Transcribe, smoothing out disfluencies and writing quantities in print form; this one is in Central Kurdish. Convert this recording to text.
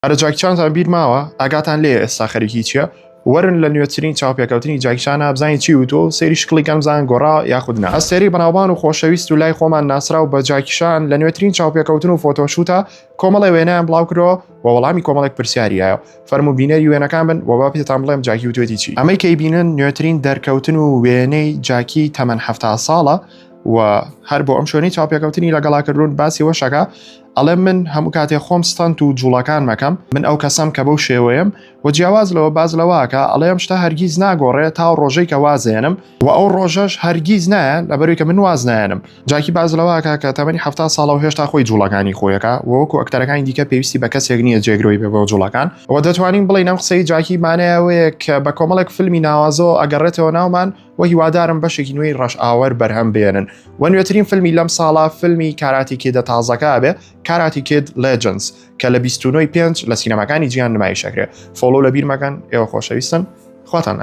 ئەرە جاکیچانتان بیر ماوە ئاگاتان لێ ئێستا خەریکی چییە؟ وەرن لە نوێترین چاوپێکەوتنی جاکیچانە بزانین چی وتۆ سێری شکڵی گەم بزان گۆڕا یاخودنا. ئەستێری بەناوبان و خۆشەویست و لای خۆمان ناسرا و بە جاکیشان لە نوێترین چاوپێکەوتن و فۆتۆشوتە کۆمەڵی وێنەیان بڵاو کردەوە و وەڵامی کۆمەڵێک پرسیاریایە. فەرموو بینەری وێنەکان بن و با پێتان بڵێم جاکی وتوێتی چی. ئەمەی کەی بینن نوێترین دەرکەوتن و وێنەی جاکی تەمەن 70 ساڵە و هەر بۆ ئەم شوێنەی چاوپێکەوتنی لەگەڵاکردون باسی وەشەکە ئەڵێ من هەموو کاتێ خۆم ستەند و جوڵەکان مەکەم من ئەو کەسەم کە بەو شێوەیەم و جیاواز لەوە باز لەواکە ئەڵێم شتە هەرگیز ناگۆڕێت تا ڕۆژەی کە وازێنم و ئەو ڕۆژەش هەرگیز نایە لەبەروی کە من واز نایەنم. جاکی باز لەواکە کە تەمەنی 70 ساڵە و هێشتا خۆی جوڵەکانی خۆیەکە وەکو ئەکتەرەکانی دیکە پێویستی بە کەسێک نییە جێگرۆی بێ بۆ جوڵەکان و دەتوانین بڵین ئەم قسەی جاکی مانایەوەیە کە بە کۆمەڵێک فیلمی ناوازۆ ئەگەڕێتەوە ناومان و هیوادارم بەشێکی نوێی ڕەش ئاوەر بەرهەم بێنن. و نوێترین فیلمی لەم ساڵە فیلمی کاراتی کێدە تازەکە بێ کاراتی کێد لێجنز کە لە 29 پێنج لە سینەماکانی جیهان نمایشەکرێ. فۆلۆ لە بیر مەکەن ئێوە خۆشەویستن خواتان